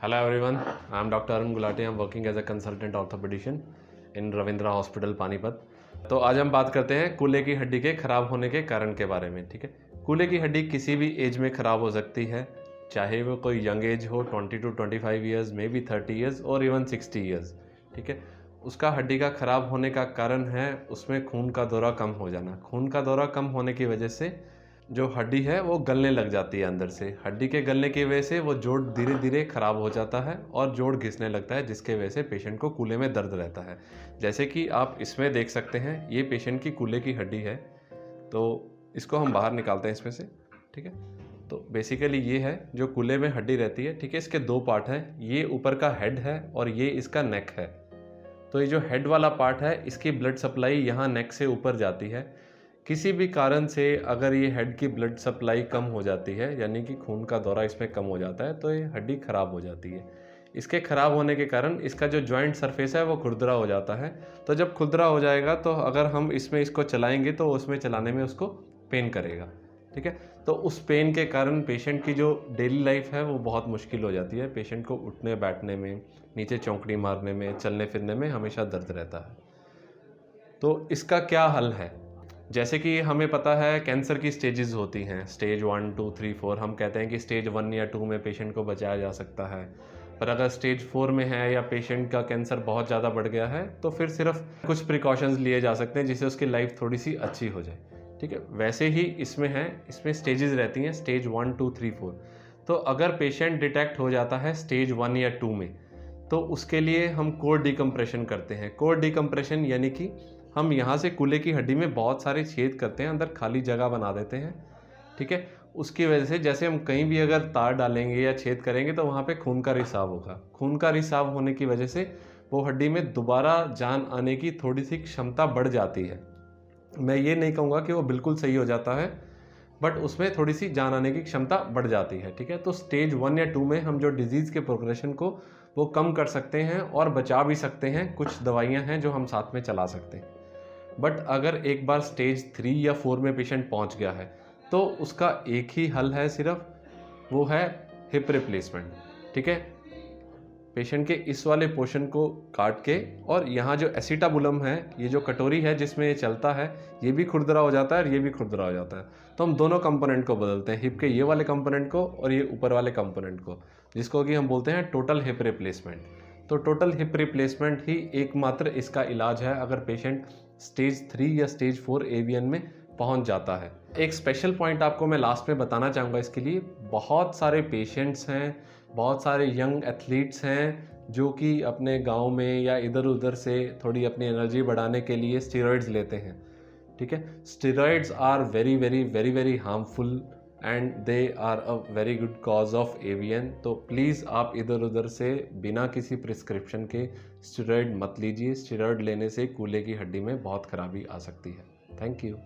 Hello everyone, I am Dr. Arun Gulati. I am working as a consultant orthopedician in Ravindra Hospital Panipat. तो आज हम बात करते हैं कूल्हे की हड्डी के खराब होने के कारण के बारे में। ठीक है, कूल्हे की हड्डी किसी भी एज में ख़राब हो सकती है, चाहे वो कोई यंग एज हो 20 to 25 years, may be 30 years और इवन 60 ईयर्स। ठीक है, उसका हड्डी का ख़राब होने का कारण है उसमें खून का दौरा कम हो जाना। खून का दौरा कम होने की वजह से जो हड्डी है वो गलने लग जाती है अंदर से। हड्डी के गलने की वजह से वो जोड़ धीरे धीरे ख़राब हो जाता है और जोड़ घिसने लगता है, जिसके वजह से पेशेंट को कूल्हे में दर्द रहता है। जैसे कि आप इसमें देख सकते हैं, ये पेशेंट की कूल्हे की हड्डी है, तो इसको हम बाहर निकालते हैं इसमें से। ठीक है, तो बेसिकली ये है जो कूल्हे में हड्डी रहती है। ठीक है, इसके दो पार्ट हैं, ये ऊपर का हेड है और ये इसका नेक है। तो ये जो हेड वाला पार्ट है, इसकी ब्लड सप्लाई यहाँ नेक से ऊपर जाती है। किसी भी कारण से अगर ये हेड की ब्लड सप्लाई कम हो जाती है, यानी कि खून का दौरा इसमें कम हो जाता है, तो ये हड्डी ख़राब हो जाती है। इसके ख़राब होने के कारण इसका जो जॉइंट सरफेस है वो खुरदरा हो जाता है। तो जब खुरदरा हो जाएगा तो अगर हम इसमें इसको चलाएंगे तो उसमें चलाने में उसको पेन करेगा। ठीक है, तो उस पेन के कारण पेशेंट की जो डेली लाइफ है वो बहुत मुश्किल हो जाती है। पेशेंट को उठने बैठने में, नीचे चौंकड़ी मारने में, चलने फिरने में हमेशा दर्द रहता है। तो इसका क्या हल है? जैसे कि हमें पता है कैंसर की स्टेजेस होती हैं, स्टेज 1, 2, 3, 4। हम कहते हैं कि स्टेज 1 या 2 में पेशेंट को बचाया जा सकता है, पर अगर स्टेज 4 में है या पेशेंट का कैंसर बहुत ज़्यादा बढ़ गया है तो फिर सिर्फ कुछ प्रिकॉशंस लिए जा सकते हैं जिससे उसकी लाइफ थोड़ी सी अच्छी हो जाए। ठीक है, वैसे ही इसमें है, इसमें स्टेजेस रहती हैं, स्टेज 1, 2, 3, 4। तो अगर पेशेंट डिटेक्ट हो जाता है स्टेज 1 या 2 में, तो उसके लिए हम कोर डिकम्प्रेशन करते हैं। कोर डिकम्प्रेशन यानी कि हम यहाँ से कूल्हे की हड्डी में बहुत सारे छेद करते हैं, अंदर खाली जगह बना देते हैं। ठीक है, उसकी वजह से जैसे हम कहीं भी अगर तार डालेंगे या छेद करेंगे तो वहाँ पे खून का रिसाव होगा। खून का रिसाव होने की वजह से वो हड्डी में दोबारा जान आने की थोड़ी सी क्षमता बढ़ जाती है। मैं ये नहीं कहूँगा कि वो बिल्कुल सही हो जाता है, बट उसमें थोड़ी सी जान आने की क्षमता बढ़ जाती है। ठीक है, तो स्टेज 1 या 2 में हम जो डिजीज़ के प्रोग्रेशन को वो कम कर सकते हैं और बचा भी सकते हैं। कुछ दवाइयाँ हैं जो हम साथ में चला सकते हैं। बट अगर एक बार स्टेज 3 या 4 में पेशेंट पहुंच गया है तो उसका एक ही हल है सिर्फ, वो है हिप रिप्लेसमेंट। ठीक है, पेशेंट के इस वाले पोर्शन को काट के, और यहाँ जो एसिटाबुलम है, ये जो कटोरी है जिसमें ये चलता है, ये भी खुरदरा हो जाता है और ये भी खुरदरा हो जाता है। तो हम दोनों कंपोनेंट को बदलते हैं, हिप के ये वाले कंपोनेंट को और ये ऊपर वाले कंपोनेंट को, जिसको कि हम बोलते हैं टोटल हिप रिप्लेसमेंट। तो टोटल हिप रिप्लेसमेंट ही एकमात्र इसका इलाज है अगर पेशेंट स्टेज 3 या स्टेज 4 एवीएन में पहुंच जाता है। एक स्पेशल पॉइंट आपको मैं लास्ट में बताना चाहूँगा इसके लिए। बहुत सारे पेशेंट्स हैं, बहुत सारे यंग एथलीट्स हैं जो कि अपने गांव में या इधर उधर से थोड़ी अपनी एनर्जी बढ़ाने के लिए स्टेरॉइड्स लेते हैं। ठीक है, steroids are very very very very harmful and they are a very good cause of AVN. तो प्लीज़ आप इधर उधर से बिना किसी प्रिस्क्रिप्शन के स्टेरॉइड मत लीजिए। स्टेरॉइड लेने से कूल्हे की हड्डी में बहुत खराबी आ सकती है। Thank you.